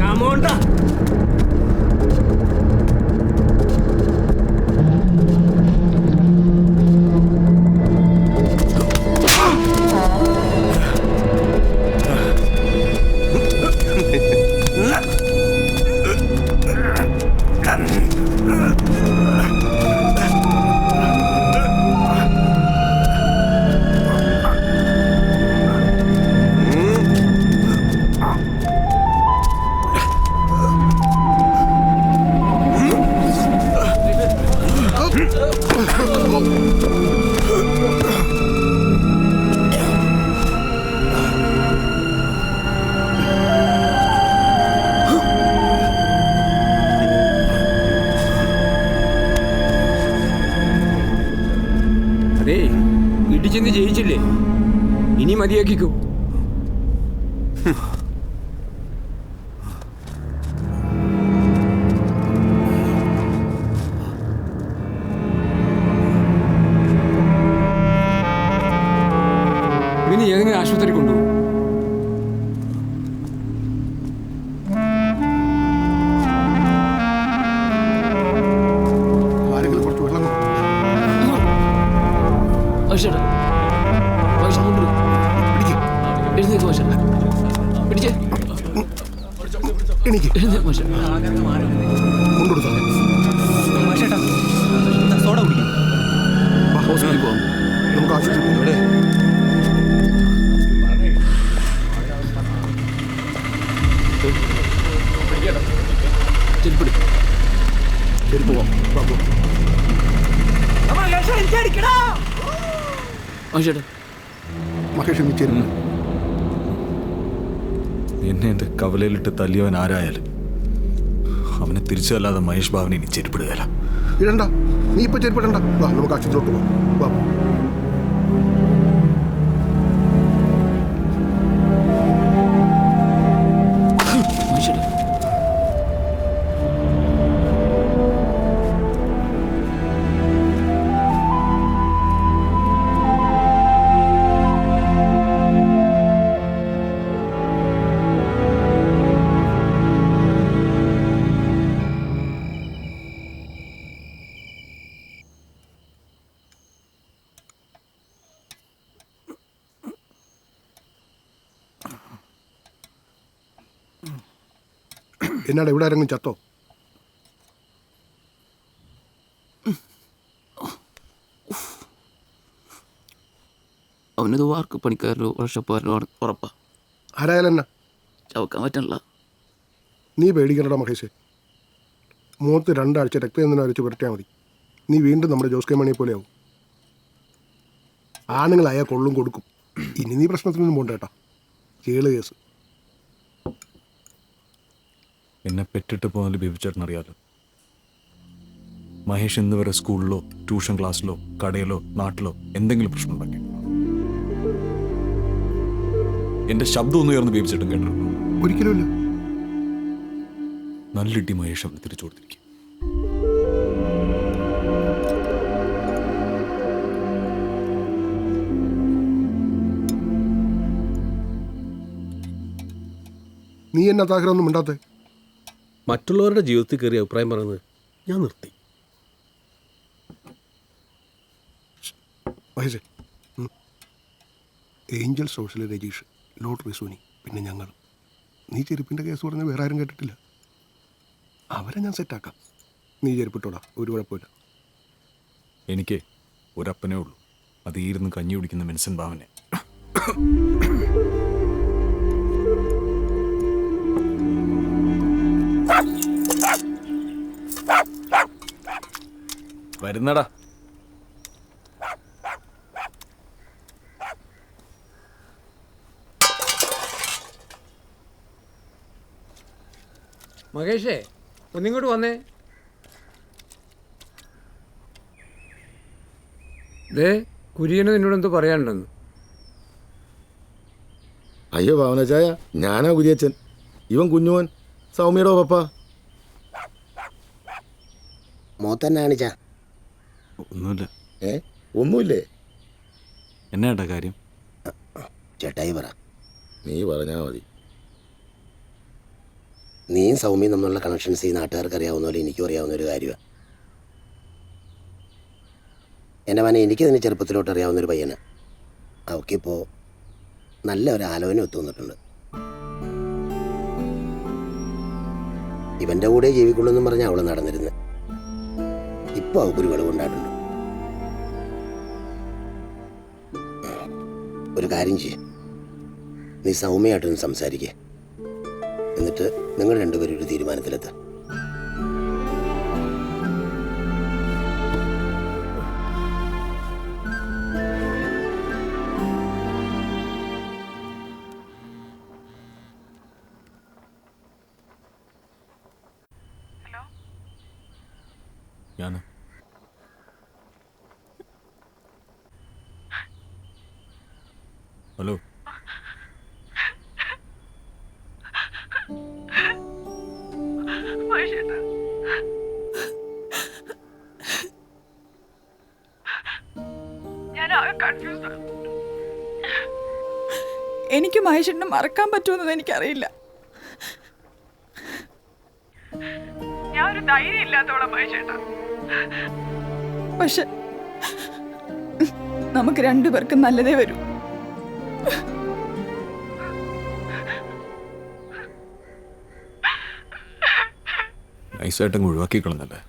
കമോണ്ടാ. അതേ, ഇടിച്ചെന്ന് ജയിച്ചില്ലേ, ഇനി മതിയാക്കിക്കോ. ഇനി എങ്ങനെ ആശുപത്രി കൊണ്ടുപോകും? ആരെങ്കിലും കുറച്ച് വെള്ളം നമുക്ക് ആശുപത്രി പോകണ്ടേ? ശരി പോവാം. മഹേഷ് നീ ചേരുന്നു. എന്നെ എൻ്റെ കവലയിലിട്ട് തല്ലിയവൻ ആരായാലും അവനെ തിരിച്ചല്ലാതെ മഹേഷ് ബാബുനെ ഇനി ചെരുപ്പിടുകയല്ല. ഇടണ്ട, നീ ഇപ്പൊ ചെരുപ്പിടണ്ട. വാ നമുക്ക് ആശുപത്രിയിലോട്ട് പോവാം. വാ. എന്നാടാ ഇവിടെ ആരെങ്കിലും ചത്തോ? അവനത് വാർക്ക് പണിക്കാരനോ വർഷപ്പാരനോ ഉറപ്പാ. ആരായാലും എന്നാ ചവക്കാൻ പറ്റണില്ല. നീ പേടിക്കണ്ടടാ മഹേഷ്. മുഖത്ത് 2 ആഴ്ച രക്തചന്ദനം അരച്ച് പുരട്ടിയാൽ മതി. നീ വീണ്ടും നമ്മുടെ ജോസ് കെ മണിയെ പോലെയാവും. ആണുങ്ങളായാൽ കൊള്ളും കൊടുക്കും. ഇനി നീ പ്രശ്നത്തിനൊന്നും പോകണ്ട കേട്ടാ. കേള് കേസ്. എന്നെ പെറ്റിട്ട് പോകുന്നതിൽ ബേബിച്ചേട്ടനറിയാലോ. മഹേഷ് ഇന്ന് വരെ സ്കൂളിലോ ട്യൂഷൻ ക്ലാസ്സിലോ കടയിലോ നാട്ടിലോ എന്തെങ്കിലും പ്രശ്നം ഉണ്ടാക്കി എൻ്റെ ശബ്ദം ഒന്നും ഉയർന്ന് ബേബിച്ചേട്ടൻ കേട്ടിട്ടുണ്ടോ? ഒരിക്കലുമില്ല. നല്ലിട്ടി മഹേഷ് അവന് തിരിച്ചു കൊടുത്തിരിക്കും. നീ എന്നാ താഗ്രഹമൊന്നും മിണ്ടാത്തേ? മറ്റുള്ളവരുടെ ജീവിതത്തിൽ കയറി അഭിപ്രായം പറയുന്നത് ഞാൻ നിർത്തി. മഹേഷേ, ഏഞ്ചൽ സോഷ്യൽ രജീഷ്, ലോട്ട് റിസൂനി, പിന്നെ ഞങ്ങൾ. നീ ചെരുപ്പിൻ്റെ കേസ് പറഞ്ഞ് വേറെ ആരും കേട്ടിട്ടില്ല. അവരെ ഞാൻ സെറ്റാക്കാം. നീ ചെരുപ്പിട്ടോടാ, ഒരു കുഴപ്പമില്ല. എനിക്ക് ഒരപ്പനേ ഉള്ളൂ. അത് ഈർന്ന് കഞ്ഞി കുടിക്കുന്ന മെൻസൻ ബാവനെ. വരുന്നടാ. മഹേഷേ, ഒന്നിങ്ങോട്ട് വന്നേ. ദേ, കുര്യന് നിന്നോട് എന്തോ പറയാനുണ്ടെന്ന്. അയ്യോ ഭാവനച്ചായ, ഞാനാ കുര്യച്ചൻ. ഇവൻ കുഞ്ഞുവൻ, സൗമ്യയുടെ പപ്പ. മോത്തന്നാണിച്ചാ. ഒന്നുമില്ല. ഒന്നുമില്ലേ? എന്നാ കാര്യം? ചേട്ടായി പറ. നീ പറഞ്ഞാ മതി. നീയും സൗമ്യയും തമ്മിലുള്ള കണക്ഷൻസ് ഈ നാട്ടുകാർക്ക് അറിയാവുന്ന പോലെ എനിക്കും അറിയാവുന്ന ഒരു കാര്യമാണ്. എൻ്റെ മനെ എനിക്ക് തന്നെ ചെറുപ്പത്തിലോട്ട് അറിയാവുന്നൊരു പയ്യന്. അവൾക്കിപ്പോൾ നല്ല ഒരു ആലോചന ഒത്തുവന്നിട്ടുണ്ട്. ഇവൻ്റെ കൂടെ ജീവിക്കുള്ളൂ എന്നും പറഞ്ഞാൽ അവൾ നടന്നിരുന്നത്. ഇപ്പോൾ അവൾക്കൊരു വെളിവുണ്ടായിട്ടുണ്ട്. ഒരു കാര്യം ചെയ്യ്, നീ സൗമ്യമായിട്ടൊന്ന് സംസാരിക്കേ, എന്നിട്ട് നിങ്ങൾ രണ്ടുപേരും ഒരു തീരുമാനത്തിലെത്താം. ഞാൻ ഹലോ എനിക്ക് മഹേഷിനെ മറക്കാൻ പറ്റുമെന്നത് എനിക്കറിയില്ല. ഞാൻ ഒരു ധൈര്യം ഇല്ലാത്തോളം മഹേഷേട്ടാ. പക്ഷെ നമുക്ക് രണ്ടുപേർക്കും നല്ലതേ വരൂ. നൈസായിട്ടങ്ങ് ഒഴിവാക്കി കളഞ്ഞല്ലേ.